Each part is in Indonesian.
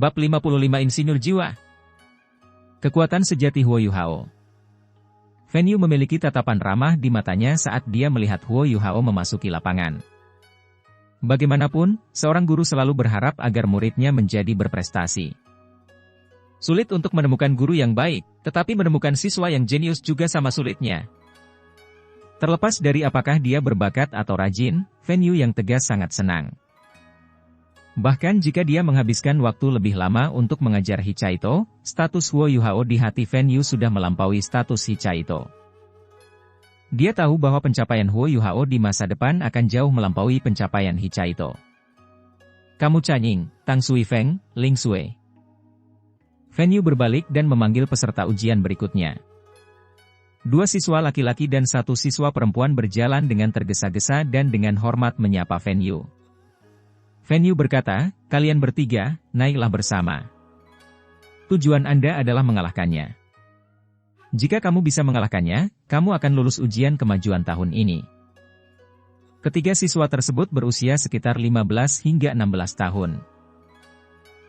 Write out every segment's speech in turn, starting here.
Bab 55 Insinyur Jiwa. Kekuatan sejati Huo Yuhao. Fan Yu memiliki tatapan ramah di matanya saat dia melihat Huo Yuhao memasuki lapangan. Bagaimanapun, seorang guru selalu berharap agar muridnya menjadi berprestasi. Sulit untuk menemukan guru yang baik, tetapi menemukan siswa yang jenius juga sama sulitnya. Terlepas dari apakah dia berbakat atau rajin, Fan Yu yang tegas sangat senang. Bahkan jika dia menghabiskan waktu lebih lama untuk mengajar Hichaito, status Huo Yuhao di hati Fan Yu sudah melampaui status Hichaito. Dia tahu bahwa pencapaian Huo Yuhao di masa depan akan jauh melampaui pencapaian Hichaito. Kamu Canying, Tang Sui Feng, Ling Sui. Fan Yu berbalik dan memanggil peserta ujian berikutnya. Dua siswa laki-laki dan satu siswa perempuan berjalan dengan tergesa-gesa dan dengan hormat menyapa Fan Yu. Fan Yu berkata, kalian bertiga, naiklah bersama. Tujuan Anda adalah mengalahkannya. Jika kamu bisa mengalahkannya, kamu akan lulus ujian kemajuan tahun ini. Ketiga siswa tersebut berusia sekitar 15 hingga 16 tahun.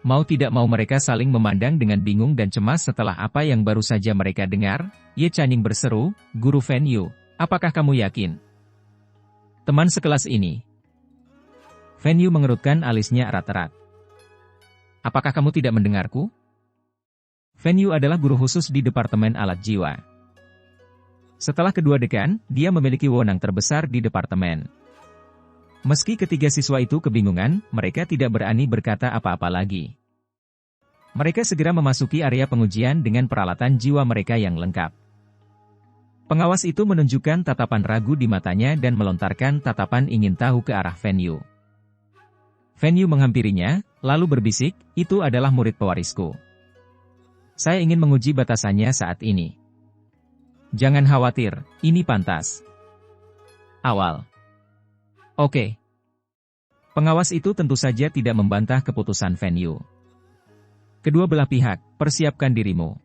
Mau tidak mau mereka saling memandang dengan bingung dan cemas setelah apa yang baru saja mereka dengar. Ye Canying berseru, Guru Fan Yu, apakah kamu yakin? Teman sekelas ini. Fan Yu mengerutkan alisnya erat-erat. Apakah kamu tidak mendengarku? Fan Yu adalah guru khusus di Departemen Alat Jiwa. Setelah kedua dekan, dia memiliki wewenang terbesar di departemen. Meski ketiga siswa itu kebingungan, mereka tidak berani berkata apa-apa lagi. Mereka segera memasuki area pengujian dengan peralatan jiwa mereka yang lengkap. Pengawas itu menunjukkan tatapan ragu di matanya dan melontarkan tatapan ingin tahu ke arah Fan Yu. Fan Yu menghampirinya, lalu berbisik, itu adalah murid pewarisku. Saya ingin menguji batasannya saat ini. Jangan khawatir, ini pantas. Awal. Oke. Pengawas itu tentu saja tidak membantah keputusan Fan Yu. Kedua belah pihak, persiapkan dirimu.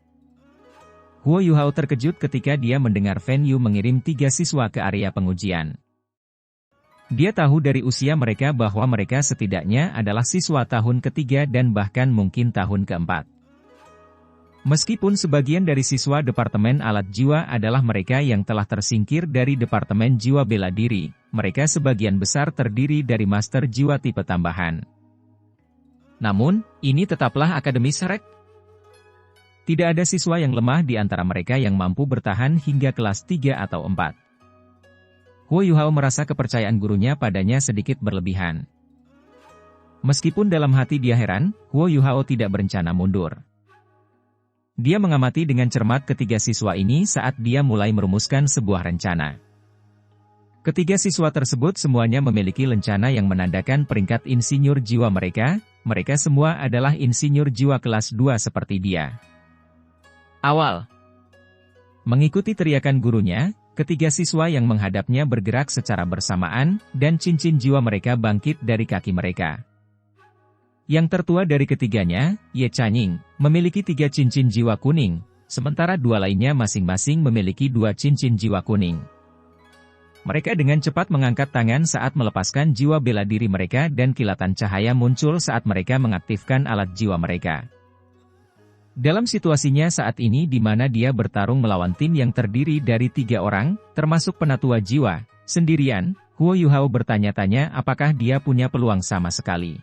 Huo Yuhao terkejut ketika dia mendengar Fan Yu mengirim 3 siswa ke area pengujian. Dia tahu dari usia mereka bahwa mereka setidaknya adalah siswa tahun ketiga dan bahkan mungkin tahun keempat. Meskipun sebagian dari siswa Departemen Alat Jiwa adalah mereka yang telah tersingkir dari Departemen Jiwa Bela Diri, mereka sebagian besar terdiri dari Master Jiwa tipe tambahan. Namun, ini tetaplah Akademi Shrek. Tidak ada siswa yang lemah di antara mereka yang mampu bertahan hingga kelas 3 atau 4. Huo Yuhao merasa kepercayaan gurunya padanya sedikit berlebihan. Meskipun dalam hati dia heran, Huo Yuhao tidak berencana mundur. Dia mengamati dengan cermat ketiga siswa ini saat dia mulai merumuskan sebuah rencana. Ketiga siswa tersebut semuanya memiliki lencana yang menandakan peringkat insinyur jiwa mereka semua adalah insinyur jiwa kelas 2 seperti dia. Awal. Mengikuti teriakan gurunya, ketiga siswa yang menghadapnya bergerak secara bersamaan, dan cincin jiwa mereka bangkit dari kaki mereka. Yang tertua dari ketiganya, Ye Canying, memiliki 3 cincin jiwa kuning, sementara 2 lainnya masing-masing memiliki 2 cincin jiwa kuning. Mereka dengan cepat mengangkat tangan saat melepaskan jiwa bela diri mereka dan kilatan cahaya muncul saat mereka mengaktifkan alat jiwa mereka. Dalam situasinya saat ini di mana dia bertarung melawan tim yang terdiri dari 3 orang, termasuk penatua jiwa, sendirian, Huo Yuhao bertanya-tanya apakah dia punya peluang sama sekali.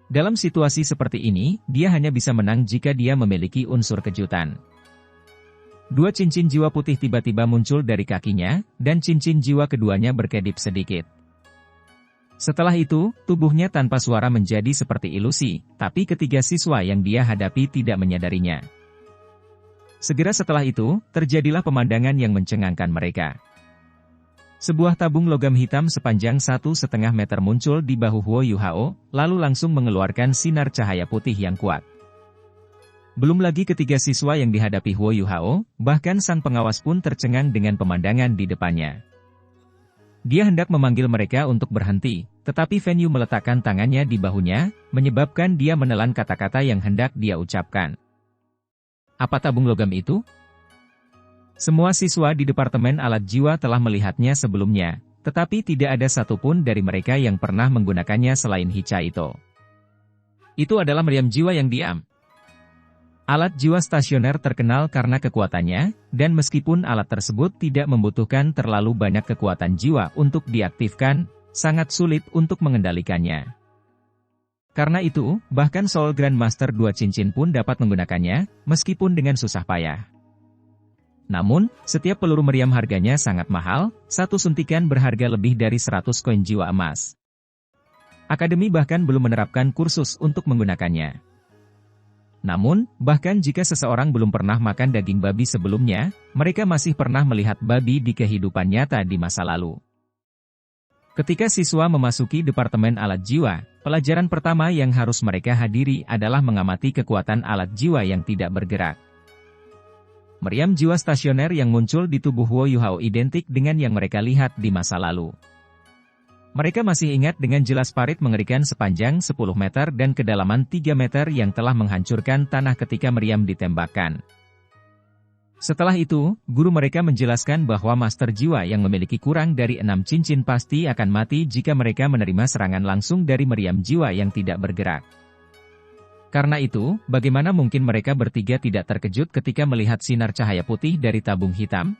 Dalam situasi seperti ini, dia hanya bisa menang jika dia memiliki unsur kejutan. 2 cincin jiwa putih tiba-tiba muncul dari kakinya, dan cincin jiwa keduanya berkedip sedikit. Setelah itu, tubuhnya tanpa suara menjadi seperti ilusi, tapi ketiga siswa yang dia hadapi tidak menyadarinya. Segera setelah itu, terjadilah pemandangan yang mencengangkan mereka. Sebuah tabung logam hitam sepanjang 1,5 meter muncul di bahu Huo Yuhao, lalu langsung mengeluarkan sinar cahaya putih yang kuat. Belum lagi ketiga siswa yang dihadapi Huo Yuhao, bahkan sang pengawas pun tercengang dengan pemandangan di depannya. Dia hendak memanggil mereka untuk berhenti, tetapi Fan Yu meletakkan tangannya di bahunya, menyebabkan dia menelan kata-kata yang hendak dia ucapkan. Apa tabung logam itu? Semua siswa di Departemen Alat Jiwa telah melihatnya sebelumnya, tetapi tidak ada satupun dari mereka yang pernah menggunakannya selain Hichaito. Itu adalah meriam jiwa yang diam. Alat jiwa stasioner terkenal karena kekuatannya, dan meskipun alat tersebut tidak membutuhkan terlalu banyak kekuatan jiwa untuk diaktifkan, sangat sulit untuk mengendalikannya. Karena itu, bahkan Soul Grandmaster 2 cincin pun dapat menggunakannya, meskipun dengan susah payah. Namun, setiap peluru meriam harganya sangat mahal, satu suntikan berharga lebih dari 100 koin jiwa emas. Akademi bahkan belum menerapkan kursus untuk menggunakannya. Namun, bahkan jika seseorang belum pernah makan daging babi sebelumnya, mereka masih pernah melihat babi di kehidupan nyata di masa lalu. Ketika siswa memasuki Departemen Alat Jiwa, pelajaran pertama yang harus mereka hadiri adalah mengamati kekuatan alat jiwa yang tidak bergerak. Meriam jiwa stasioner yang muncul di tubuh Huo Yuhao identik dengan yang mereka lihat di masa lalu. Mereka masih ingat dengan jelas parit mengerikan sepanjang 10 meter dan kedalaman 3 meter yang telah menghancurkan tanah ketika meriam ditembakkan. Setelah itu, guru mereka menjelaskan bahwa master jiwa yang memiliki kurang dari 6 cincin pasti akan mati jika mereka menerima serangan langsung dari meriam jiwa yang tidak bergerak. Karena itu, bagaimana mungkin mereka bertiga tidak terkejut ketika melihat sinar cahaya putih dari tabung hitam?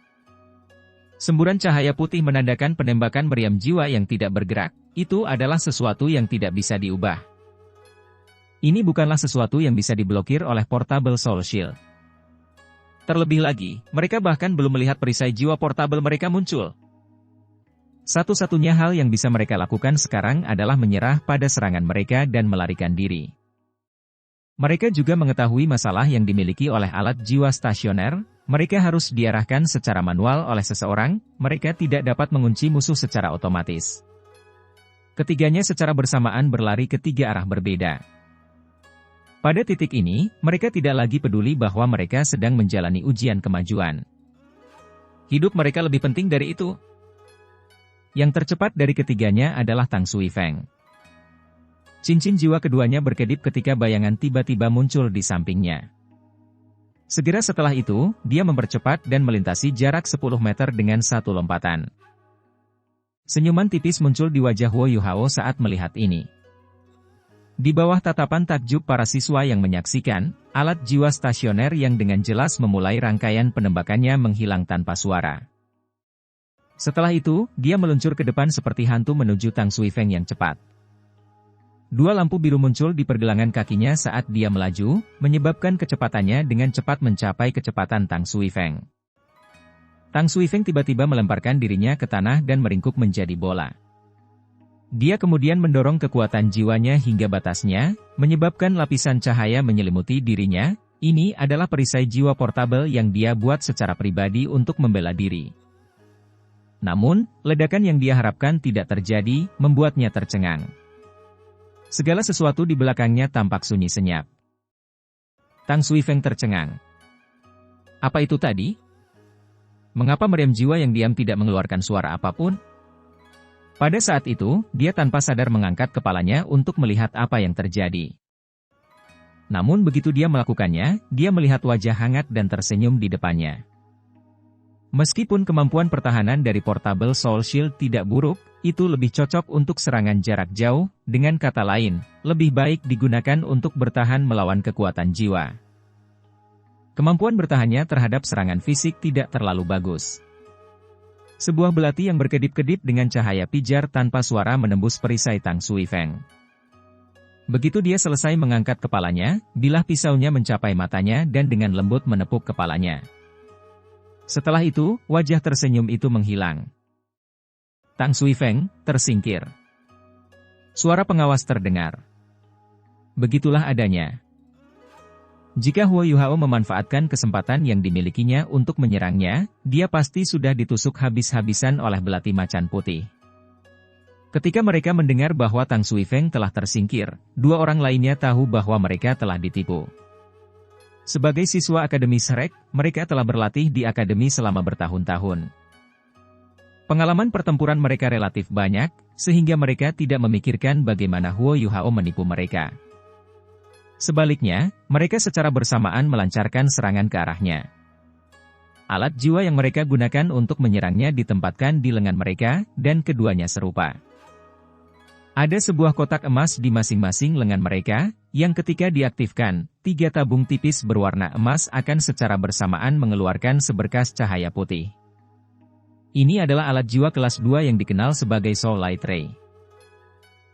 Semburan cahaya putih menandakan penembakan meriam jiwa yang tidak bergerak, itu adalah sesuatu yang tidak bisa diubah. Ini bukanlah sesuatu yang bisa diblokir oleh Portable Soul Shield. Terlebih lagi, mereka bahkan belum melihat perisai jiwa portable mereka muncul. Satu-satunya hal yang bisa mereka lakukan sekarang adalah menyerah pada serangan mereka dan melarikan diri. Mereka juga mengetahui masalah yang dimiliki oleh alat jiwa stasioner. Mereka harus diarahkan secara manual oleh seseorang, mereka tidak dapat mengunci musuh secara otomatis. Ketiganya secara bersamaan berlari ke 3 arah berbeda. Pada titik ini, mereka tidak lagi peduli bahwa mereka sedang menjalani ujian kemajuan. Hidup mereka lebih penting dari itu. Yang tercepat dari ketiganya adalah Tang Sui Feng. Cincin jiwa keduanya berkedip ketika bayangan tiba-tiba muncul di sampingnya. Segera setelah itu, dia mempercepat dan melintasi jarak 10 meter dengan satu lompatan. Senyuman tipis muncul di wajah Huo Yuhao saat melihat ini. Di bawah tatapan takjub para siswa yang menyaksikan, alat jiwa stasioner yang dengan jelas memulai rangkaian penembakannya menghilang tanpa suara. Setelah itu, dia meluncur ke depan seperti hantu menuju Tang Sui Feng yang cepat. 2 lampu biru muncul di pergelangan kakinya saat dia melaju, menyebabkan kecepatannya dengan cepat mencapai kecepatan Tang Sui Feng. Tang Sui Feng tiba-tiba melemparkan dirinya ke tanah dan meringkuk menjadi bola. Dia kemudian mendorong kekuatan jiwanya hingga batasnya, menyebabkan lapisan cahaya menyelimuti dirinya. Ini adalah perisai jiwa portabel yang dia buat secara pribadi untuk membela diri. Namun, ledakan yang dia harapkan tidak terjadi, membuatnya tercengang. Segala sesuatu di belakangnya tampak sunyi senyap. Tang Sui Feng tercengang. Apa itu tadi? Mengapa meriam jiwa yang diam tidak mengeluarkan suara apapun? Pada saat itu, dia tanpa sadar mengangkat kepalanya untuk melihat apa yang terjadi. Namun begitu dia melakukannya, dia melihat wajah hangat dan tersenyum di depannya. Meskipun kemampuan pertahanan dari Portable Soul Shield tidak buruk, itu lebih cocok untuk serangan jarak jauh, dengan kata lain, lebih baik digunakan untuk bertahan melawan kekuatan jiwa. Kemampuan bertahannya terhadap serangan fisik tidak terlalu bagus. Sebuah belati yang berkedip-kedip dengan cahaya pijar tanpa suara menembus perisai Tang Sui Feng. Begitu dia selesai mengangkat kepalanya, bilah pisaunya mencapai matanya dan dengan lembut menepuk kepalanya. Setelah itu, wajah tersenyum itu menghilang. Tang Sui Feng tersingkir. Suara pengawas terdengar. Begitulah adanya. Jika Huo Yuhao memanfaatkan kesempatan yang dimilikinya untuk menyerangnya, dia pasti sudah ditusuk habis-habisan oleh belati macan putih. Ketika mereka mendengar bahwa Tang Sui Feng telah tersingkir, 2 orang lainnya tahu bahwa mereka telah ditipu. Sebagai siswa Akademi Shrek, mereka telah berlatih di akademi selama bertahun-tahun. Pengalaman pertempuran mereka relatif banyak, sehingga mereka tidak memikirkan bagaimana Huo Yuhao menipu mereka. Sebaliknya, mereka secara bersamaan melancarkan serangan ke arahnya. Alat jiwa yang mereka gunakan untuk menyerangnya ditempatkan di lengan mereka, dan keduanya serupa. Ada sebuah kotak emas di masing-masing lengan mereka, yang ketika diaktifkan, 3 tabung tipis berwarna emas akan secara bersamaan mengeluarkan seberkas cahaya putih. Ini adalah alat jiwa kelas 2 yang dikenal sebagai Soul Light Ray.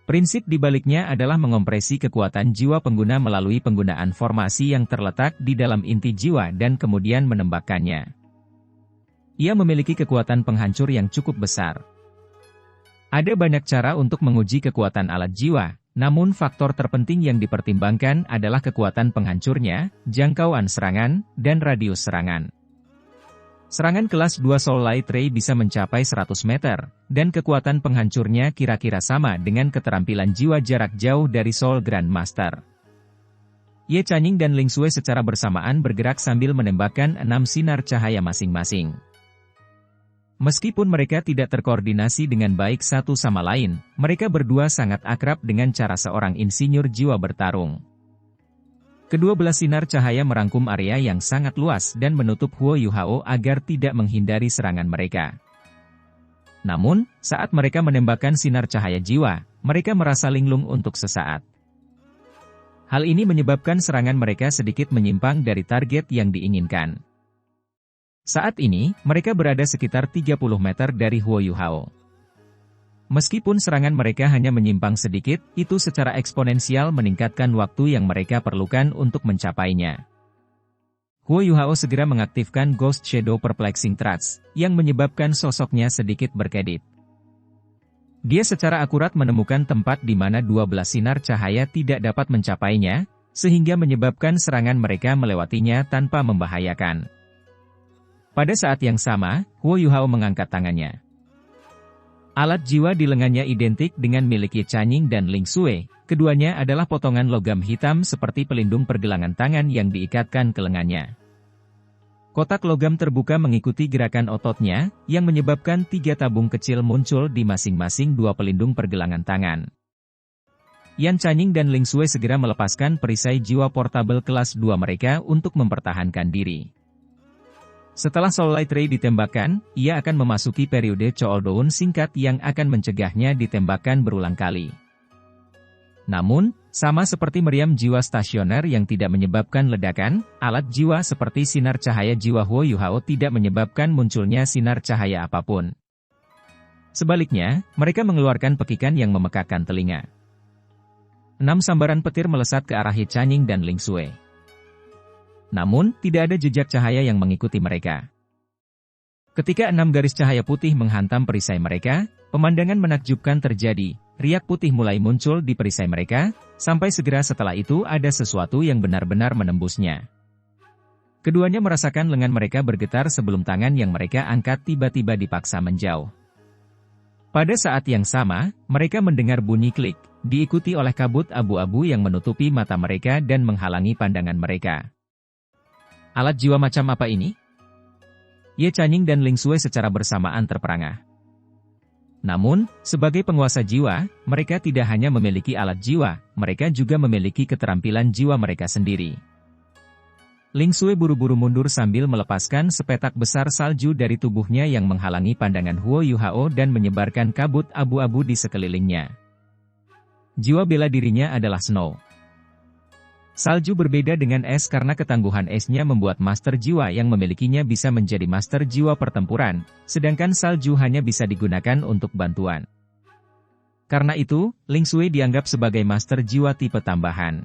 Prinsip dibaliknya adalah mengompresi kekuatan jiwa pengguna melalui penggunaan formasi yang terletak di dalam inti jiwa dan kemudian menembakkannya. Ia memiliki kekuatan penghancur yang cukup besar. Ada banyak cara untuk menguji kekuatan alat jiwa, namun faktor terpenting yang dipertimbangkan adalah kekuatan penghancurnya, jangkauan serangan, dan radius serangan. Serangan kelas 2 Soul Light Ray bisa mencapai 100 meter, dan kekuatan penghancurnya kira-kira sama dengan keterampilan jiwa jarak jauh dari Soul Grandmaster. Ye Chanying dan Ling Sui secara bersamaan bergerak sambil menembakkan 6 sinar cahaya masing-masing. Meskipun mereka tidak terkoordinasi dengan baik satu sama lain, mereka berdua sangat akrab dengan cara seorang insinyur jiwa bertarung. Kedua belah sinar cahaya merangkum area yang sangat luas dan menutup Huo Yuhao agar tidak menghindari serangan mereka. Namun, saat mereka menembakkan sinar cahaya jiwa, mereka merasa linglung untuk sesaat. Hal ini menyebabkan serangan mereka sedikit menyimpang dari target yang diinginkan. Saat ini, mereka berada sekitar 30 meter dari Huo Yuhao. Meskipun serangan mereka hanya menyimpang sedikit, itu secara eksponensial meningkatkan waktu yang mereka perlukan untuk mencapainya. Huo Yuhao segera mengaktifkan Ghost Shadow Perplexing Trance, yang menyebabkan sosoknya sedikit berkedip. Dia secara akurat menemukan tempat di mana 12 sinar cahaya tidak dapat mencapainya, sehingga menyebabkan serangan mereka melewatinya tanpa membahayakan. Pada saat yang sama, Huo Yuhao mengangkat tangannya. Alat jiwa di lengannya identik dengan milik Ye Chanying dan Ling Sui, keduanya adalah potongan logam hitam seperti pelindung pergelangan tangan yang diikatkan ke lengannya. Kotak logam terbuka mengikuti gerakan ototnya, yang menyebabkan 3 tabung kecil muncul di masing-masing 2 pelindung pergelangan tangan. Yan Chanying dan Ling Sui segera melepaskan perisai jiwa portable kelas 2 mereka untuk mempertahankan diri. Setelah Soul Light Ray ditembakkan, ia akan memasuki periode cooldown singkat yang akan mencegahnya ditembakkan berulang kali. Namun, sama seperti meriam jiwa stasioner yang tidak menyebabkan ledakan, alat jiwa seperti sinar cahaya jiwa Huo Yuhao tidak menyebabkan munculnya sinar cahaya apapun. Sebaliknya, mereka mengeluarkan pekikan yang memekakan telinga. 6 sambaran petir melesat ke arah Ye Chanying dan Ling Sui. Namun, tidak ada jejak cahaya yang mengikuti mereka. Ketika 6 garis cahaya putih menghantam perisai mereka, pemandangan menakjubkan terjadi, riak putih mulai muncul di perisai mereka, sampai segera setelah itu ada sesuatu yang benar-benar menembusnya. Keduanya merasakan lengan mereka bergetar sebelum tangan yang mereka angkat tiba-tiba dipaksa menjauh. Pada saat yang sama, mereka mendengar bunyi klik, diikuti oleh kabut abu-abu yang menutupi mata mereka dan menghalangi pandangan mereka. Alat jiwa macam apa ini? Ye Chanying dan Ling Sui secara bersamaan terperangah. Namun, sebagai penguasa jiwa, mereka tidak hanya memiliki alat jiwa, mereka juga memiliki keterampilan jiwa mereka sendiri. Ling Sui buru-buru mundur sambil melepaskan sepetak besar salju dari tubuhnya yang menghalangi pandangan Huo Yuhao dan menyebarkan kabut abu-abu di sekelilingnya. Jiwa bela dirinya adalah snow. Salju berbeda dengan es karena ketangguhan esnya membuat master jiwa yang memilikinya bisa menjadi master jiwa pertempuran, sedangkan salju hanya bisa digunakan untuk bantuan. Karena itu, Ling Sui dianggap sebagai master jiwa tipe tambahan.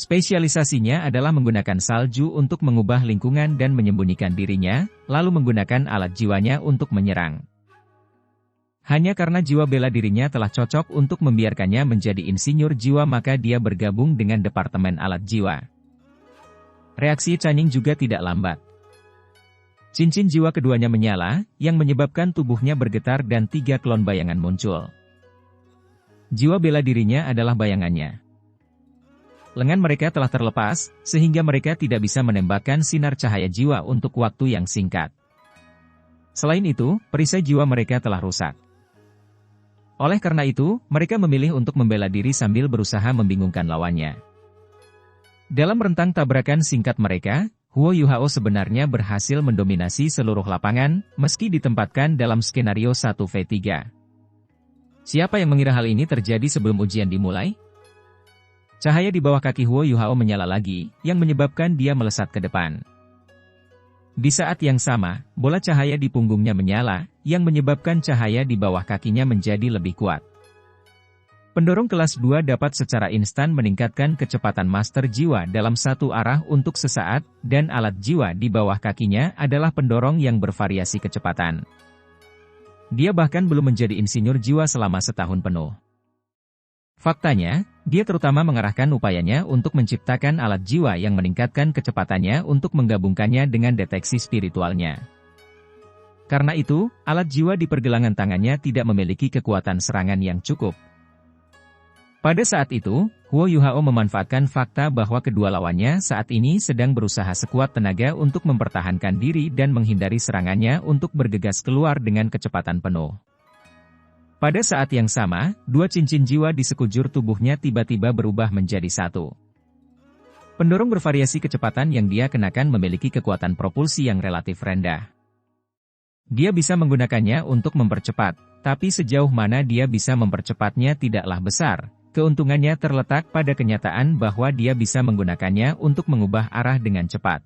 Spesialisasinya adalah menggunakan salju untuk mengubah lingkungan dan menyembunyikan dirinya, lalu menggunakan alat jiwanya untuk menyerang. Hanya karena jiwa bela dirinya telah cocok untuk membiarkannya menjadi insinyur jiwa maka dia bergabung dengan Departemen Alat Jiwa. Reaksi Chanying juga tidak lambat. Cincin jiwa keduanya menyala, yang menyebabkan tubuhnya bergetar dan 3 klon bayangan muncul. Jiwa bela dirinya adalah bayangannya. Lengan mereka telah terlepas, sehingga mereka tidak bisa menembakkan sinar cahaya jiwa untuk waktu yang singkat. Selain itu, perisai jiwa mereka telah rusak. Oleh karena itu, mereka memilih untuk membela diri sambil berusaha membingungkan lawannya. Dalam rentang tabrakan singkat mereka, Huo Yuhao sebenarnya berhasil mendominasi seluruh lapangan, meski ditempatkan dalam skenario 1v3. Siapa yang mengira hal ini terjadi sebelum ujian dimulai? Cahaya di bawah kaki Huo Yuhao menyala lagi, yang menyebabkan dia melesat ke depan. Di saat yang sama, bola cahaya di punggungnya menyala, yang menyebabkan cahaya di bawah kakinya menjadi lebih kuat. Pendorong kelas 2 dapat secara instan meningkatkan kecepatan master jiwa dalam satu arah untuk sesaat, dan alat jiwa di bawah kakinya adalah pendorong yang bervariasi kecepatan. Dia bahkan belum menjadi insinyur jiwa selama setahun penuh. Faktanya, dia terutama mengarahkan upayanya untuk menciptakan alat jiwa yang meningkatkan kecepatannya untuk menggabungkannya dengan deteksi spiritualnya. Karena itu, alat jiwa di pergelangan tangannya tidak memiliki kekuatan serangan yang cukup. Pada saat itu, Huo Yuhao memanfaatkan fakta bahwa kedua lawannya saat ini sedang berusaha sekuat tenaga untuk mempertahankan diri dan menghindari serangannya untuk bergegas keluar dengan kecepatan penuh. Pada saat yang sama, dua cincin jiwa di sekujur tubuhnya tiba-tiba berubah menjadi satu. Pendorong bervariasi kecepatan yang dia kenakan memiliki kekuatan propulsi yang relatif rendah. Dia bisa menggunakannya untuk mempercepat, tapi sejauh mana dia bisa mempercepatnya tidaklah besar. Keuntungannya terletak pada kenyataan bahwa dia bisa menggunakannya untuk mengubah arah dengan cepat.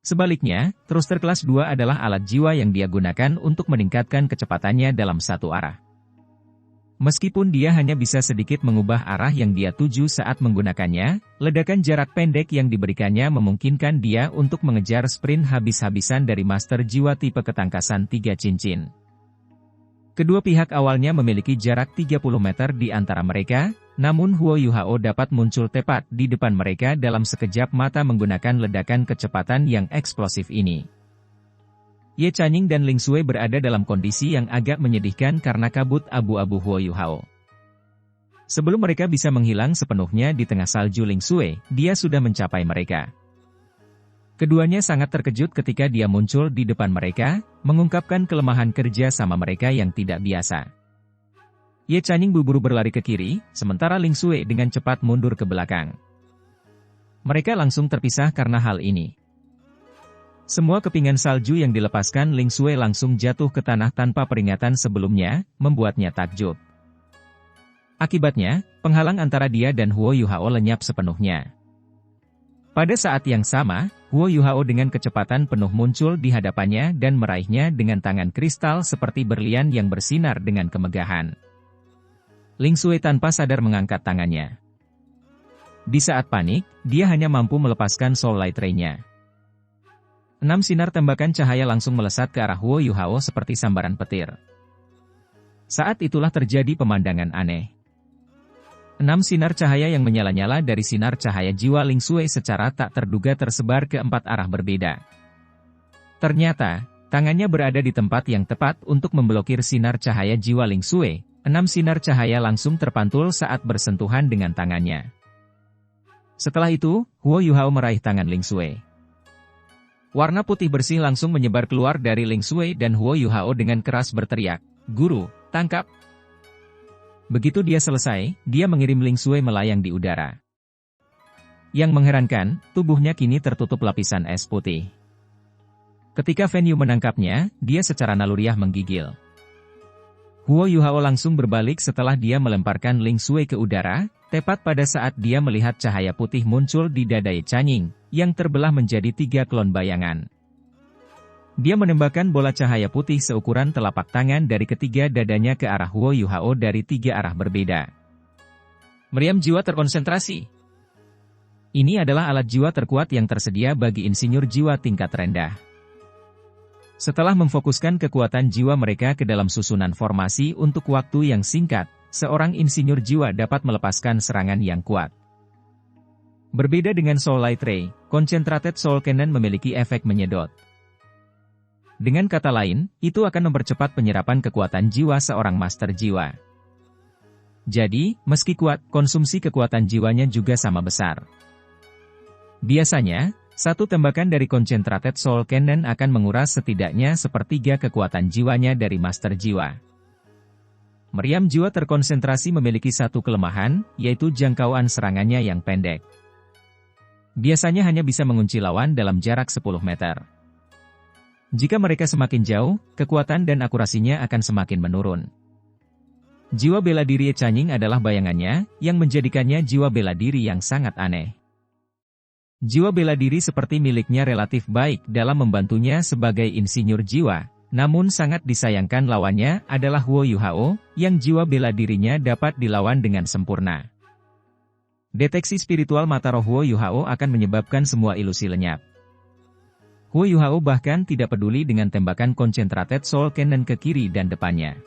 Sebaliknya, thruster kelas 2 adalah alat jiwa yang dia gunakan untuk meningkatkan kecepatannya dalam satu arah. Meskipun dia hanya bisa sedikit mengubah arah yang dia tuju saat menggunakannya, ledakan jarak pendek yang diberikannya memungkinkan dia untuk mengejar sprint habis-habisan dari master jiwa tipe ketangkasan 3 cincin. Kedua pihak awalnya memiliki jarak 30 meter di antara mereka, namun Huo Yuhao dapat muncul tepat di depan mereka dalam sekejap mata menggunakan ledakan kecepatan yang eksplosif ini. Ye Chanying dan Ling Sui berada dalam kondisi yang agak menyedihkan karena kabut abu-abu Huo Yuhao. Sebelum mereka bisa menghilang sepenuhnya di tengah salju Ling Sui, dia sudah mencapai mereka. Keduanya sangat terkejut ketika dia muncul di depan mereka, mengungkapkan kelemahan kerja sama mereka yang tidak biasa. Ye Chanying buru-buru berlari ke kiri, sementara Ling Sui dengan cepat mundur ke belakang. Mereka langsung terpisah karena hal ini. Semua kepingan salju yang dilepaskan Ling Sui langsung jatuh ke tanah tanpa peringatan sebelumnya, membuatnya takjub. Akibatnya, penghalang antara dia dan Huo Yuhao lenyap sepenuhnya. Pada saat yang sama, Huo Yuhao dengan kecepatan penuh muncul di hadapannya dan meraihnya dengan tangan kristal seperti berlian yang bersinar dengan kemegahan. Ling Sui tanpa sadar mengangkat tangannya. Di saat panik, dia hanya mampu melepaskan Soul Light Ray-nya. 6 sinar tembakan cahaya langsung melesat ke arah Huo Yuhao seperti sambaran petir. Saat itulah terjadi pemandangan aneh. 6 sinar cahaya yang menyala-nyala dari sinar cahaya jiwa Ling Sui secara tak terduga tersebar ke 4 arah berbeda. Ternyata, tangannya berada di tempat yang tepat untuk memblokir sinar cahaya jiwa Ling Sui. 6 sinar cahaya langsung terpantul saat bersentuhan dengan tangannya. Setelah itu, Huo Yuhao meraih tangan Ling Sui. Warna putih bersih langsung menyebar keluar dari Ling Sui dan Huo Yuhao dengan keras berteriak, "Guru, tangkap!" Begitu dia selesai, dia mengirim Ling Sui melayang di udara. Yang mengherankan, tubuhnya kini tertutup lapisan es putih. Ketika Fen Yu menangkapnya, dia secara naluriah menggigil. Huo Yuhao langsung berbalik setelah dia melemparkan Ling Sui ke udara, tepat pada saat dia melihat cahaya putih muncul di dada Ye Chanying, yang terbelah menjadi 3 klon bayangan. Dia menembakkan bola cahaya putih seukuran telapak tangan dari ketiga dadanya ke arah Huo Yuhao dari 3 arah berbeda. Meriam jiwa terkonsentrasi. Ini adalah alat jiwa terkuat yang tersedia bagi insinyur jiwa tingkat rendah. Setelah memfokuskan kekuatan jiwa mereka ke dalam susunan formasi untuk waktu yang singkat, seorang insinyur jiwa dapat melepaskan serangan yang kuat. Berbeda dengan Soul Light Ray, Concentrated Soul Cannon memiliki efek menyedot. Dengan kata lain, itu akan mempercepat penyerapan kekuatan jiwa seorang master jiwa. Jadi, meski kuat, konsumsi kekuatan jiwanya juga sama besar. Biasanya, satu tembakan dari Concentrated Soul Cannon akan menguras setidaknya sepertiga kekuatan jiwanya dari master jiwa. Meriam jiwa terkonsentrasi memiliki satu kelemahan, yaitu jangkauan serangannya yang pendek. Biasanya hanya bisa mengunci lawan dalam jarak 10 meter. Jika mereka semakin jauh, kekuatan dan akurasinya akan semakin menurun. Jiwa bela diri Ye Chanying adalah bayangannya, yang menjadikannya jiwa bela diri yang sangat aneh. Jiwa bela diri seperti miliknya relatif baik dalam membantunya sebagai insinyur jiwa, namun sangat disayangkan lawannya adalah Huo Yuhao, yang jiwa bela dirinya dapat dilawan dengan sempurna. Deteksi spiritual mata roh Huo Yuhao akan menyebabkan semua ilusi lenyap. Huo Yuhao bahkan tidak peduli dengan tembakan concentrated soul cannon ke kiri dan depannya.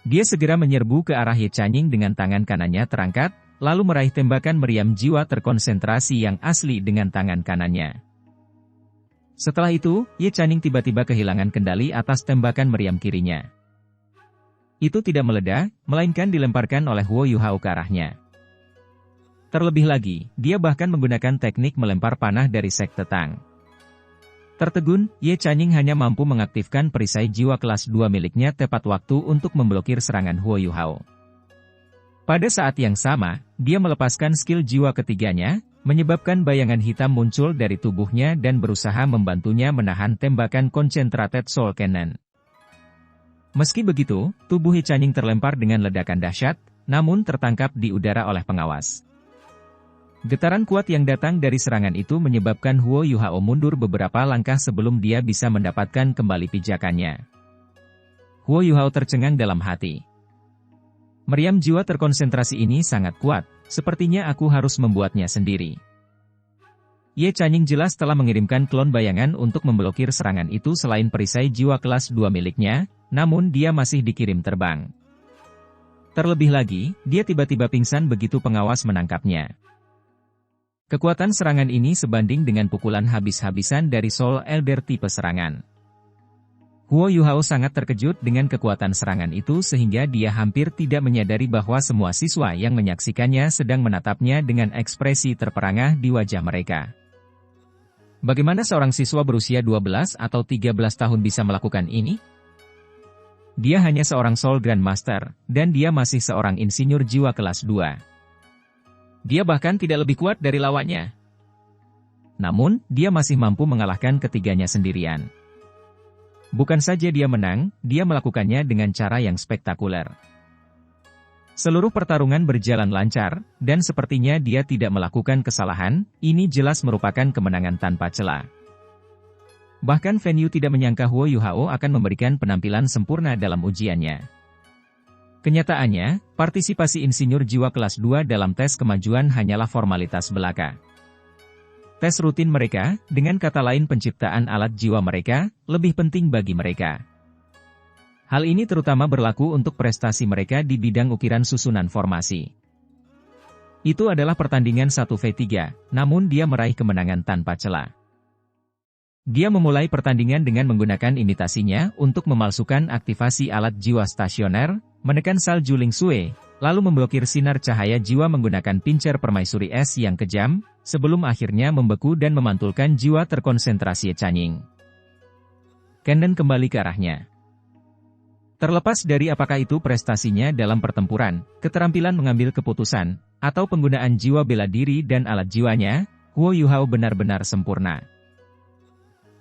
Dia segera menyerbu ke arah Ye Chanying dengan tangan kanannya terangkat, lalu meraih tembakan meriam jiwa terkonsentrasi yang asli dengan tangan kanannya. Setelah itu, Ye Chanying tiba-tiba kehilangan kendali atas tembakan meriam kirinya. Itu tidak meledak, melainkan dilemparkan oleh Huo Yuhao ke arahnya. Terlebih lagi, dia bahkan menggunakan teknik melempar panah dari sekte Tang. Tertegun, Ye Chanying hanya mampu mengaktifkan perisai jiwa kelas 2 miliknya tepat waktu untuk memblokir serangan Huo Yuhao. Pada saat yang sama, dia melepaskan skill jiwa ketiganya, menyebabkan bayangan hitam muncul dari tubuhnya dan berusaha membantunya menahan tembakan concentrated soul cannon. Meski begitu, tubuh Ye Chanying terlempar dengan ledakan dahsyat, namun tertangkap di udara oleh pengawas. Getaran kuat yang datang dari serangan itu menyebabkan Huo Yuhao mundur beberapa langkah sebelum dia bisa mendapatkan kembali pijakannya. Huo Yuhao tercengang dalam hati. Meriam jiwa terkonsentrasi ini sangat kuat, sepertinya aku harus membuatnya sendiri. Ye Chanying jelas telah mengirimkan klon bayangan untuk memblokir serangan itu selain perisai jiwa kelas 2 miliknya, namun dia masih dikirim terbang. Terlebih lagi, dia tiba-tiba pingsan begitu pengawas menangkapnya. Kekuatan serangan ini sebanding dengan pukulan habis-habisan dari Soul Elder tipe serangan. Huo Yuhao sangat terkejut dengan kekuatan serangan itu sehingga dia hampir tidak menyadari bahwa semua siswa yang menyaksikannya sedang menatapnya dengan ekspresi terperangah di wajah mereka. Bagaimana seorang siswa berusia 12 atau 13 tahun bisa melakukan ini? Dia hanya seorang Soul Grandmaster, dan dia masih seorang insinyur jiwa kelas 2. Dia bahkan tidak lebih kuat dari lawannya. Namun, dia masih mampu mengalahkan ketiganya sendirian. Bukan saja dia menang, dia melakukannya dengan cara yang spektakuler. Seluruh pertarungan berjalan lancar, dan sepertinya dia tidak melakukan kesalahan, ini jelas merupakan kemenangan tanpa celah. Bahkan Fan Yu tidak menyangka Huo Yuhao akan memberikan penampilan sempurna dalam ujiannya. Kenyataannya, partisipasi insinyur jiwa kelas 2 dalam tes kemajuan hanyalah formalitas belaka. Tes rutin mereka, dengan kata lain penciptaan alat jiwa mereka, lebih penting bagi mereka. Hal ini terutama berlaku untuk prestasi mereka di bidang ukiran susunan formasi. Itu adalah pertandingan 1v3, namun dia meraih kemenangan tanpa celah. Dia memulai pertandingan dengan menggunakan imitasinya untuk memalsukan aktivasi alat jiwa stasioner, menekan salju Ling Sui, lalu memblokir sinar cahaya jiwa menggunakan pincer permaisuri es yang kejam, sebelum akhirnya membeku dan memantulkan jiwa terkonsentrasi Ye Chanying. Cannon kembali ke arahnya. Terlepas dari apakah itu prestasinya dalam pertempuran, keterampilan mengambil keputusan, atau penggunaan jiwa bela diri dan alat jiwanya, Huo Yuhao benar-benar sempurna.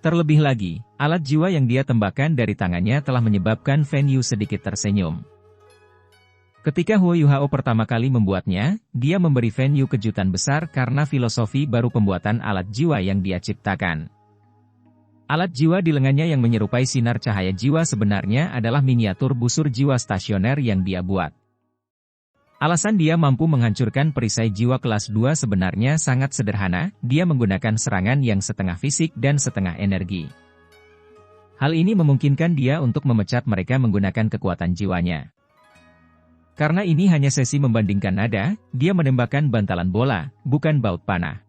Terlebih lagi, alat jiwa yang dia tembakkan dari tangannya telah menyebabkan Fan Yu sedikit tersenyum. Ketika Huo Yuhao pertama kali membuatnya, dia memberi Fan Yu kejutan besar karena filosofi baru pembuatan alat jiwa yang dia ciptakan. Alat jiwa di lengannya yang menyerupai sinar cahaya jiwa sebenarnya adalah miniatur busur jiwa stasioner yang dia buat. Alasan dia mampu menghancurkan perisai jiwa kelas 2 sebenarnya sangat sederhana, dia menggunakan serangan yang setengah fisik dan setengah energi. Hal ini memungkinkan dia untuk memecat mereka menggunakan kekuatan jiwanya. Karena ini hanya sesi membandingkan nada, dia menembakkan bantalan bola, bukan baut panah.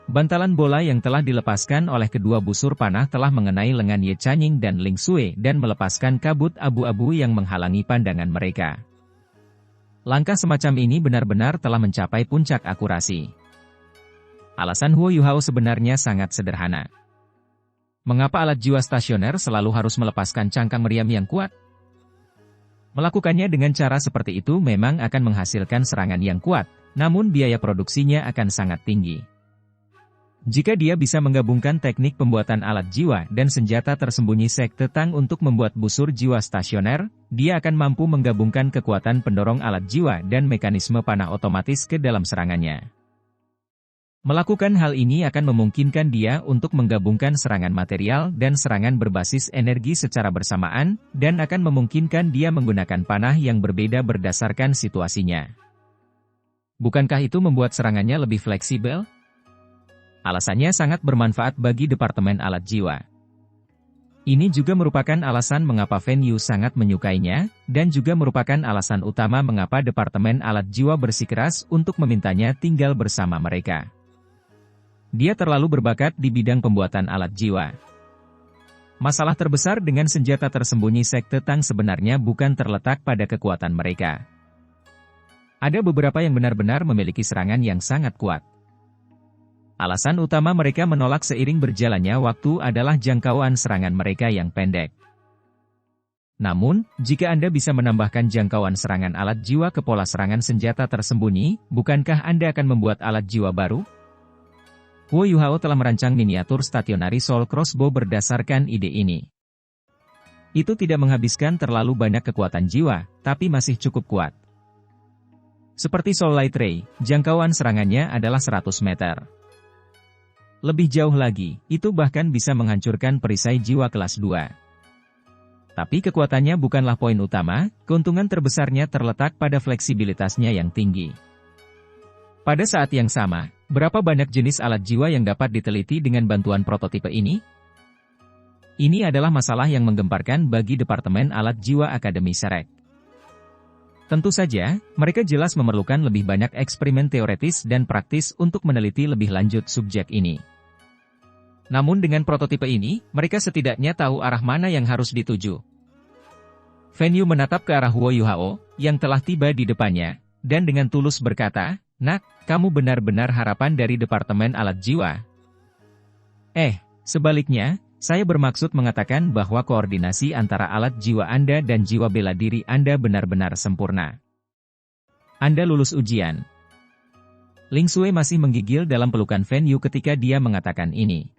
Bantalan bola yang telah dilepaskan oleh kedua busur panah telah mengenai lengan Ye Chanying dan Ling Sui dan melepaskan kabut abu-abu yang menghalangi pandangan mereka. Langkah semacam ini benar-benar telah mencapai puncak akurasi. Alasan Huo Yuhao sebenarnya sangat sederhana. Mengapa alat jiwa stasioner selalu harus melepaskan cangkang meriam yang kuat? Melakukannya dengan cara seperti itu memang akan menghasilkan serangan yang kuat, namun biaya produksinya akan sangat tinggi. Jika dia bisa menggabungkan teknik pembuatan alat jiwa dan senjata tersembunyi Sekte Tang untuk membuat busur jiwa stasioner, dia akan mampu menggabungkan kekuatan pendorong alat jiwa dan mekanisme panah otomatis ke dalam serangannya. Melakukan hal ini akan memungkinkan dia untuk menggabungkan serangan material dan serangan berbasis energi secara bersamaan, dan akan memungkinkan dia menggunakan panah yang berbeda berdasarkan situasinya. Bukankah itu membuat serangannya lebih fleksibel? Alasannya sangat bermanfaat bagi Departemen Alat Jiwa. Ini juga merupakan alasan mengapa Fan Yu sangat menyukainya, dan juga merupakan alasan utama mengapa Departemen Alat Jiwa bersikeras untuk memintanya tinggal bersama mereka. Dia terlalu berbakat di bidang pembuatan alat jiwa. Masalah terbesar dengan senjata tersembunyi Sekte Tang sebenarnya bukan terletak pada kekuatan mereka. Ada beberapa yang benar-benar memiliki serangan yang sangat kuat. Alasan utama mereka menolak seiring berjalannya waktu adalah jangkauan serangan mereka yang pendek. Namun, jika Anda bisa menambahkan jangkauan serangan alat jiwa ke pola serangan senjata tersembunyi, bukankah Anda akan membuat alat jiwa baru? Huo Yuhao telah merancang miniatur stationary soul crossbow berdasarkan ide ini. Itu tidak menghabiskan terlalu banyak kekuatan jiwa, tapi masih cukup kuat. Seperti Soul Light Ray, jangkauan serangannya adalah 100 meter. Lebih jauh lagi, itu bahkan bisa menghancurkan perisai jiwa kelas 2. Tapi kekuatannya bukanlah poin utama, keuntungan terbesarnya terletak pada fleksibilitasnya yang tinggi. Pada saat yang sama, berapa banyak jenis alat jiwa yang dapat diteliti dengan bantuan prototipe ini? Ini adalah masalah yang menggemparkan bagi Departemen Alat Jiwa Akademi Serek. Tentu saja, mereka jelas memerlukan lebih banyak eksperimen teoretis dan praktis untuk meneliti lebih lanjut subjek ini. Namun dengan prototipe ini, mereka setidaknya tahu arah mana yang harus dituju. Fan Yu menatap ke arah Huo Yuhao, yang telah tiba di depannya, dan dengan tulus berkata, "Nak, kamu benar-benar harapan dari Departemen Alat Jiwa." Sebaliknya, saya bermaksud mengatakan bahwa koordinasi antara alat jiwa Anda dan jiwa bela diri Anda benar-benar sempurna. Anda lulus ujian. Ling Sui masih menggigil dalam pelukan Fan Yu ketika dia mengatakan ini.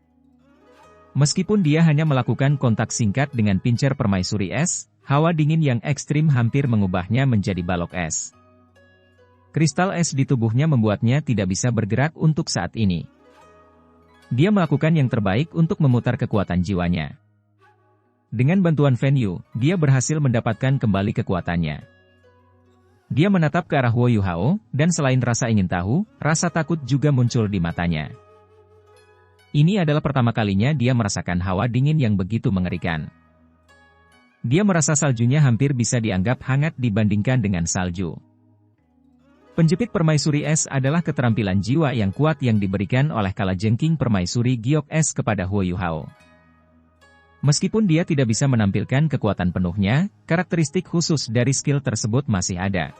Meskipun dia hanya melakukan kontak singkat dengan pincer permaisuri es, hawa dingin yang ekstrim hampir mengubahnya menjadi balok es. Kristal es di tubuhnya membuatnya tidak bisa bergerak untuk saat ini. Dia melakukan yang terbaik untuk memutar kekuatan jiwanya. Dengan bantuan Fan Yu, dia berhasil mendapatkan kembali kekuatannya. Dia menatap ke arah Huo Yuhao, dan selain rasa ingin tahu, rasa takut juga muncul di matanya. Ini adalah pertama kalinya dia merasakan hawa dingin yang begitu mengerikan. Dia merasa saljunya hampir bisa dianggap hangat dibandingkan dengan salju. Penjepit permaisuri es adalah keterampilan jiwa yang kuat yang diberikan oleh kalajengking permaisuri giok es kepada Huo Yuhao. Meskipun dia tidak bisa menampilkan kekuatan penuhnya, karakteristik khusus dari skill tersebut masih ada.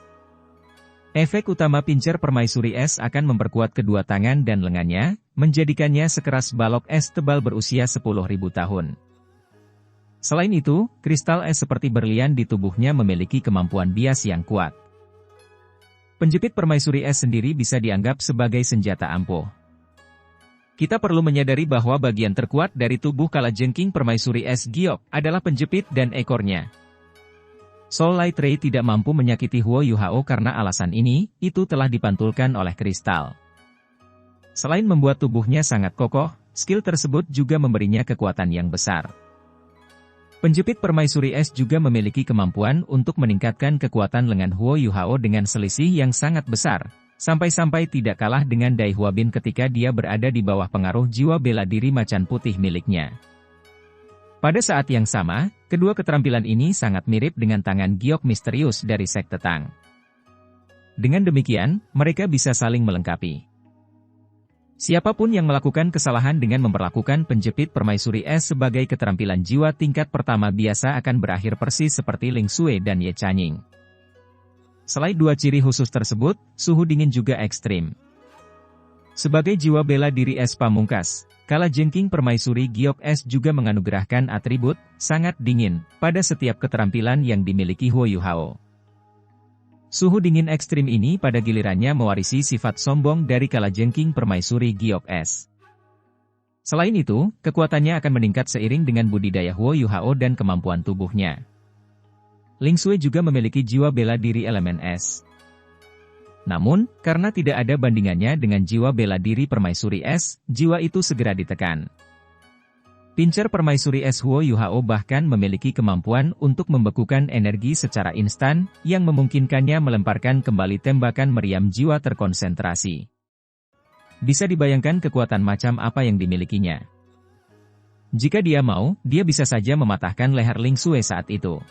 Efek utama pincer permaisuri es akan memperkuat kedua tangan dan lengannya, menjadikannya sekeras balok es tebal berusia 10.000 tahun. Selain itu, kristal es seperti berlian di tubuhnya memiliki kemampuan bias yang kuat. Penjepit permaisuri es sendiri bisa dianggap sebagai senjata ampuh. Kita perlu menyadari bahwa bagian terkuat dari tubuh kalajengking permaisuri es giok adalah penjepit dan ekornya. Soul Light Ray tidak mampu menyakiti Huo Yuhao karena alasan ini, itu telah dipantulkan oleh kristal. Selain membuat tubuhnya sangat kokoh, skill tersebut juga memberinya kekuatan yang besar. Penjepit permaisuri es juga memiliki kemampuan untuk meningkatkan kekuatan lengan Huo Yuhao dengan selisih yang sangat besar, sampai-sampai tidak kalah dengan Dai Huabin ketika dia berada di bawah pengaruh jiwa bela diri macan putih miliknya. Pada saat yang sama, kedua keterampilan ini sangat mirip dengan tangan giok misterius dari Sekte Tang. Dengan demikian, mereka bisa saling melengkapi. Siapapun yang melakukan kesalahan dengan memperlakukan penjepit permaisuri es sebagai keterampilan jiwa tingkat pertama biasa akan berakhir persis seperti Ling Sui dan Ye Chanying. Selain dua ciri khusus tersebut, suhu dingin juga ekstrim. Sebagai jiwa bela diri es pamungkas, kalajengking permaisuri giok es juga menganugerahkan atribut sangat dingin pada setiap keterampilan yang dimiliki Huo Yuhao. Suhu dingin ekstrim ini pada gilirannya mewarisi sifat sombong dari kalajengking permaisuri giok es. Selain itu, kekuatannya akan meningkat seiring dengan budidaya Huo Yuhao dan kemampuan tubuhnya. Ling Sui juga memiliki jiwa bela diri elemen es. Namun, karena tidak ada bandingannya dengan jiwa bela diri permaisuri es, jiwa itu segera ditekan. Pincer permaisuri es Huo Yuhao bahkan memiliki kemampuan untuk membekukan energi secara instan, yang memungkinkannya melemparkan kembali tembakan meriam jiwa terkonsentrasi. Bisa dibayangkan kekuatan macam apa yang dimilikinya. Jika dia mau, dia bisa saja mematahkan leher Ling Sui saat itu.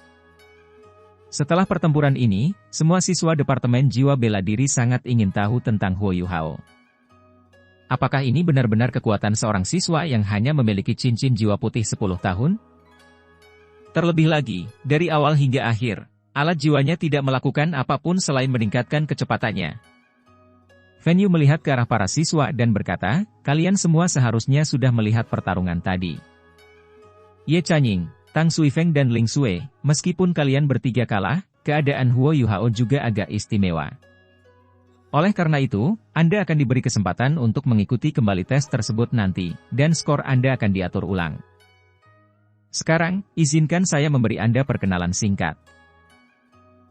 Setelah pertempuran ini, semua siswa Departemen Jiwa Bela Diri sangat ingin tahu tentang Huo Yuhao. Apakah ini benar-benar kekuatan seorang siswa yang hanya memiliki cincin jiwa putih 10 tahun? Terlebih lagi, dari awal hingga akhir, alat jiwanya tidak melakukan apapun selain meningkatkan kecepatannya. Fen Yu melihat ke arah para siswa dan berkata, kalian semua seharusnya sudah melihat pertarungan tadi. Ye Chanying, Tang Suifeng dan Ling Sui, meskipun kalian bertiga kalah, keadaan Huo Yuhao juga agak istimewa. Oleh karena itu, Anda akan diberi kesempatan untuk mengikuti kembali tes tersebut nanti, dan skor Anda akan diatur ulang. Sekarang, izinkan saya memberi Anda perkenalan singkat.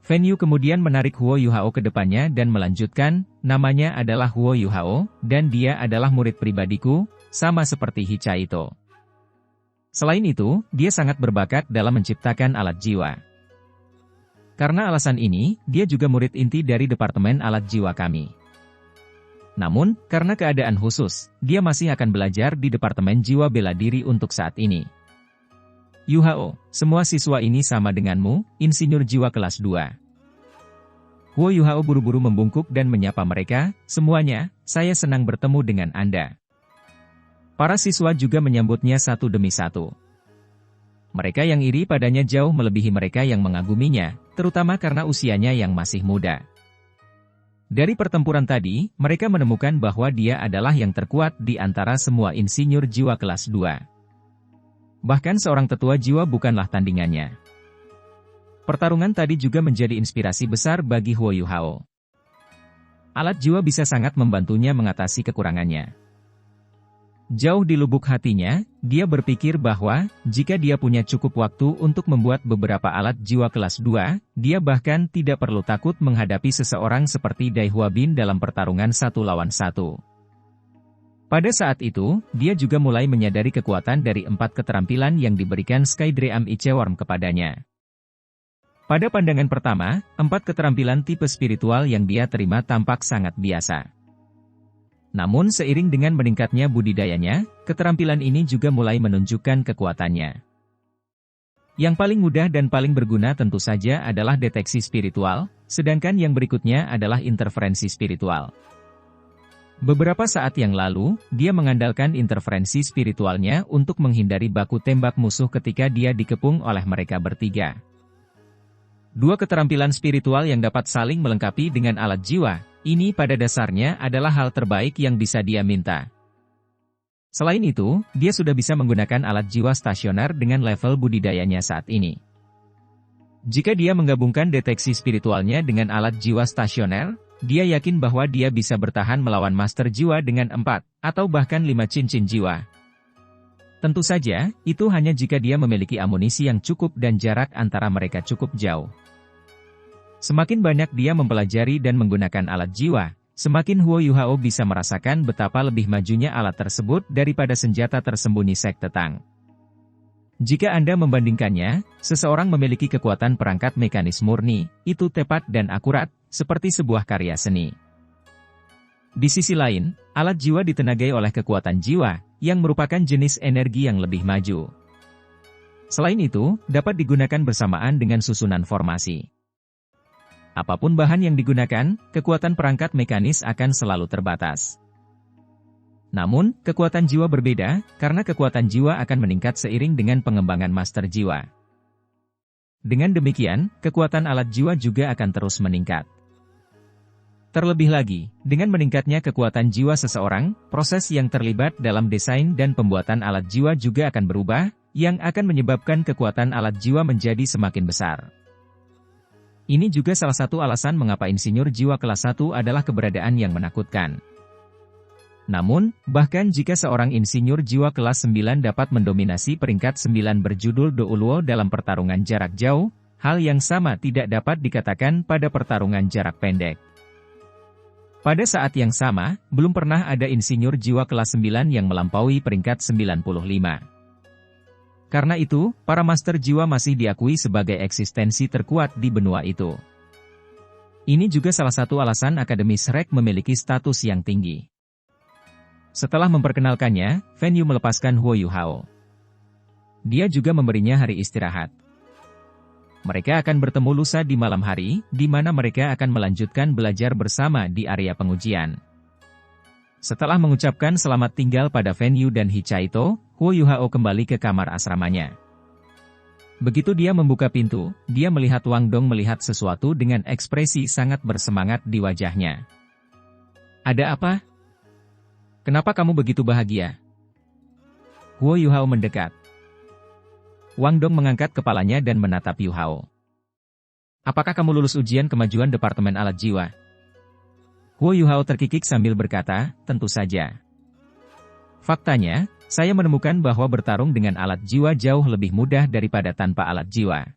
Fen Yu kemudian menarik Huo Yuhao ke depannya dan melanjutkan, namanya adalah Huo Yuhao, dan dia adalah murid pribadiku, sama seperti Hichaito. Selain itu, dia sangat berbakat dalam menciptakan alat jiwa. Karena alasan ini, dia juga murid inti dari Departemen Alat Jiwa kami. Namun, karena keadaan khusus, dia masih akan belajar di Departemen Jiwa Bela Diri untuk saat ini. Yuhao, semua siswa ini sama denganmu, insinyur jiwa kelas 2. Huo Yuhao buru-buru membungkuk dan menyapa mereka, semuanya, saya senang bertemu dengan Anda. Para siswa juga menyambutnya satu demi satu. Mereka yang iri padanya jauh melebihi mereka yang mengaguminya, terutama karena usianya yang masih muda. Dari pertempuran tadi, mereka menemukan bahwa dia adalah yang terkuat di antara semua insinyur jiwa kelas 2. Bahkan seorang tetua jiwa bukanlah tandingannya. Pertarungan tadi juga menjadi inspirasi besar bagi Huo Yuhao. Alat jiwa bisa sangat membantunya mengatasi kekurangannya. Jauh di lubuk hatinya, dia berpikir bahwa, jika dia punya cukup waktu untuk membuat beberapa alat jiwa kelas 2, dia bahkan tidak perlu takut menghadapi seseorang seperti Dai Huabin dalam pertarungan 1 lawan 1. Pada saat itu, dia juga mulai menyadari kekuatan dari 4 keterampilan yang diberikan Sky Dream Icheworm kepadanya. Pada pandangan pertama, 4 keterampilan tipe spiritual yang dia terima tampak sangat biasa. Namun seiring dengan meningkatnya budidayanya, keterampilan ini juga mulai menunjukkan kekuatannya. Yang paling mudah dan paling berguna tentu saja adalah deteksi spiritual, sedangkan yang berikutnya adalah interferensi spiritual. Beberapa saat yang lalu, dia mengandalkan interferensi spiritualnya untuk menghindari baku tembak musuh ketika dia dikepung oleh mereka bertiga. 2 keterampilan spiritual yang dapat saling melengkapi dengan alat jiwa, ini pada dasarnya adalah hal terbaik yang bisa dia minta. Selain itu, dia sudah bisa menggunakan alat jiwa stasioner dengan level budidayanya saat ini. Jika dia menggabungkan deteksi spiritualnya dengan alat jiwa stasioner, dia yakin bahwa dia bisa bertahan melawan master jiwa dengan 4, atau bahkan 5 cincin jiwa. Tentu saja, itu hanya jika dia memiliki amunisi yang cukup dan jarak antara mereka cukup jauh. Semakin banyak dia mempelajari dan menggunakan alat jiwa, semakin Huo Yuhao bisa merasakan betapa lebih majunya alat tersebut daripada senjata tersembunyi sekte Tang. Jika Anda membandingkannya, seseorang memiliki kekuatan perangkat mekanis murni, itu tepat dan akurat, seperti sebuah karya seni. Di sisi lain, alat jiwa ditenagai oleh kekuatan jiwa, yang merupakan jenis energi yang lebih maju. Selain itu, dapat digunakan bersamaan dengan susunan formasi. Apapun bahan yang digunakan, kekuatan perangkat mekanis akan selalu terbatas. Namun, kekuatan jiwa berbeda, karena kekuatan jiwa akan meningkat seiring dengan pengembangan master jiwa. Dengan demikian, kekuatan alat jiwa juga akan terus meningkat. Terlebih lagi, dengan meningkatnya kekuatan jiwa seseorang, proses yang terlibat dalam desain dan pembuatan alat jiwa juga akan berubah, yang akan menyebabkan kekuatan alat jiwa menjadi semakin besar. Ini juga salah satu alasan mengapa insinyur jiwa kelas 1 adalah keberadaan yang menakutkan. Namun, bahkan jika seorang insinyur jiwa kelas 9 dapat mendominasi peringkat 9 berjudul Do Uluo dalam pertarungan jarak jauh, hal yang sama tidak dapat dikatakan pada pertarungan jarak pendek. Pada saat yang sama, belum pernah ada insinyur jiwa kelas 9 yang melampaui peringkat 95. Karena itu, para master jiwa masih diakui sebagai eksistensi terkuat di benua itu. Ini juga salah satu alasan Akademi Shrek memiliki status yang tinggi. Setelah memperkenalkannya, Fan Yu melepaskan Huo Yuhao. Dia juga memberinya hari istirahat. Mereka akan bertemu lusa di malam hari, di mana mereka akan melanjutkan belajar bersama di area pengujian. Setelah mengucapkan selamat tinggal pada Fan Yu dan Hichaito, Huo Yuhao kembali ke kamar asramanya. Begitu dia membuka pintu, dia melihat Wang Dong melihat sesuatu dengan ekspresi sangat bersemangat di wajahnya. Ada apa? Kenapa kamu begitu bahagia? Huo Yuhao mendekat. Wang Dong mengangkat kepalanya dan menatap Yuhao. Apakah kamu lulus ujian kemajuan Departemen Alat Jiwa? Huo Yuhao terkikik sambil berkata, tentu saja. Faktanya, saya menemukan bahwa bertarung dengan alat jiwa jauh lebih mudah daripada tanpa alat jiwa.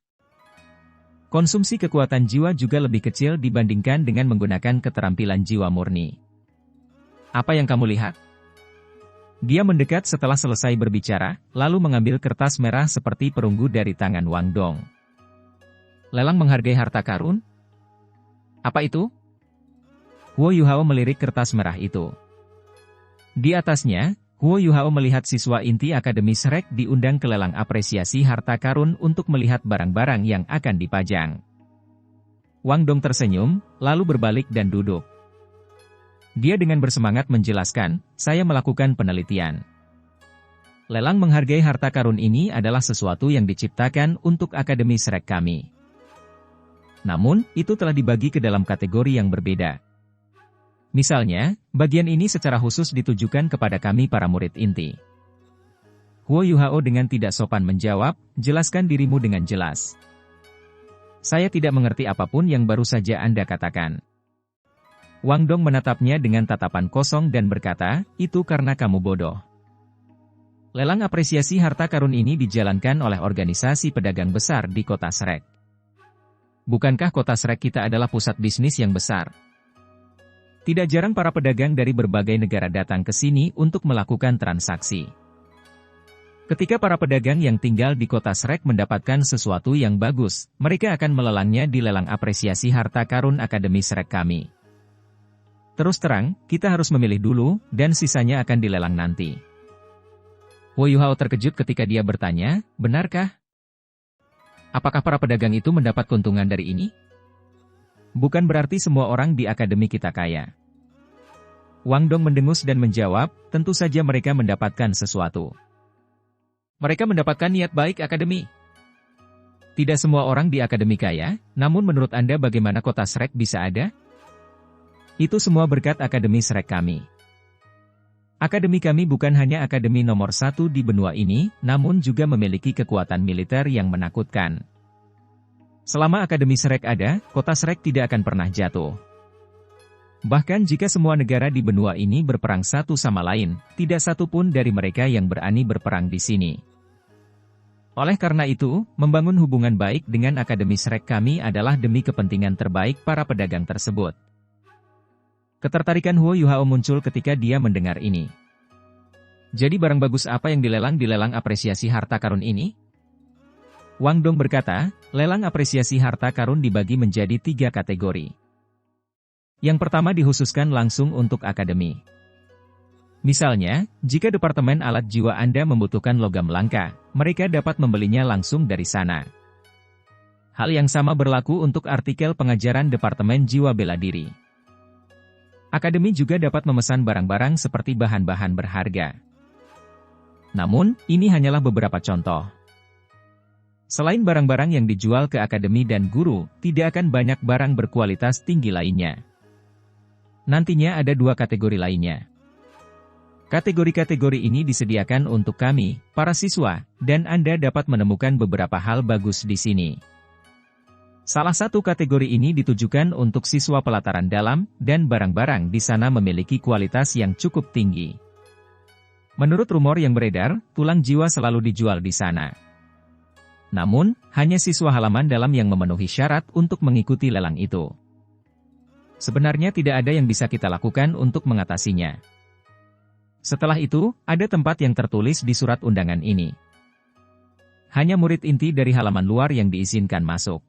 Konsumsi kekuatan jiwa juga lebih kecil dibandingkan dengan menggunakan keterampilan jiwa murni. Apa yang kamu lihat? Dia mendekat setelah selesai berbicara, lalu mengambil kertas merah seperti perunggu dari tangan Wang Dong. Lelang menghargai harta karun? Apa itu? Huo Yuhao melirik kertas merah itu. Di atasnya, Huo Yuhao melihat siswa inti Akademi Shrek diundang ke lelang apresiasi harta karun untuk melihat barang-barang yang akan dipajang. Wang Dong tersenyum, lalu berbalik dan duduk. Dia dengan bersemangat menjelaskan, saya melakukan penelitian. Lelang menghargai harta karun ini adalah sesuatu yang diciptakan untuk Akademi Shrek kami. Namun, itu telah dibagi ke dalam kategori yang berbeda. Misalnya, bagian ini secara khusus ditujukan kepada kami para murid inti. Huo Yuhao dengan tidak sopan menjawab, jelaskan dirimu dengan jelas. Saya tidak mengerti apapun yang baru saja Anda katakan. Wang Dong menatapnya dengan tatapan kosong dan berkata, itu karena kamu bodoh. Lelang apresiasi harta karun ini dijalankan oleh organisasi pedagang besar di kota Shrek. Bukankah kota Shrek kita adalah pusat bisnis yang besar? Tidak jarang para pedagang dari berbagai negara datang ke sini untuk melakukan transaksi. Ketika para pedagang yang tinggal di kota Shrek mendapatkan sesuatu yang bagus, mereka akan melelangnya di lelang apresiasi harta karun Akademi Shrek kami. Terus terang, kita harus memilih dulu, dan sisanya akan dilelang nanti. Huo Yuhao terkejut ketika dia bertanya, benarkah? Apakah para pedagang itu mendapat keuntungan dari ini? Bukan berarti semua orang di akademi kita kaya. Wang Dong mendengus dan menjawab, tentu saja mereka mendapatkan sesuatu. Mereka mendapatkan niat baik akademi. Tidak semua orang di akademi kaya, namun menurut Anda bagaimana kota Shrek bisa ada? Itu semua berkat Akademi Shrek kami. Akademi kami bukan hanya akademi nomor 1 di benua ini, namun juga memiliki kekuatan militer yang menakutkan. Selama Akademi Shrek ada, kota Shrek tidak akan pernah jatuh. Bahkan jika semua negara di benua ini berperang satu sama lain, tidak satu pun dari mereka yang berani berperang di sini. Oleh karena itu, membangun hubungan baik dengan Akademi Shrek kami adalah demi kepentingan terbaik para pedagang tersebut. Ketertarikan Huo Yuhao muncul ketika dia mendengar ini. Jadi barang bagus apa yang dilelang di lelang apresiasi harta karun ini? Wang Dong berkata, lelang apresiasi harta karun dibagi menjadi 3 kategori. Yang pertama dikhususkan langsung untuk akademi. Misalnya, jika Departemen Alat Jiwa Anda membutuhkan logam langka, mereka dapat membelinya langsung dari sana. Hal yang sama berlaku untuk artikel pengajaran Departemen Jiwa Bela Diri. Akademi juga dapat memesan barang-barang seperti bahan-bahan berharga. Namun, ini hanyalah beberapa contoh. Selain barang-barang yang dijual ke akademi dan guru, tidak akan banyak barang berkualitas tinggi lainnya. Nantinya ada 2 kategori lainnya. Kategori-kategori ini disediakan untuk kami, para siswa, dan Anda dapat menemukan beberapa hal bagus di sini. Salah satu kategori ini ditujukan untuk siswa pelataran dalam, dan barang-barang di sana memiliki kualitas yang cukup tinggi. Menurut rumor yang beredar, tulang jiwa selalu dijual di sana. Namun, hanya siswa halaman dalam yang memenuhi syarat untuk mengikuti lelang itu. Sebenarnya tidak ada yang bisa kita lakukan untuk mengatasinya. Setelah itu, ada tempat yang tertulis di surat undangan ini. Hanya murid inti dari halaman luar yang diizinkan masuk.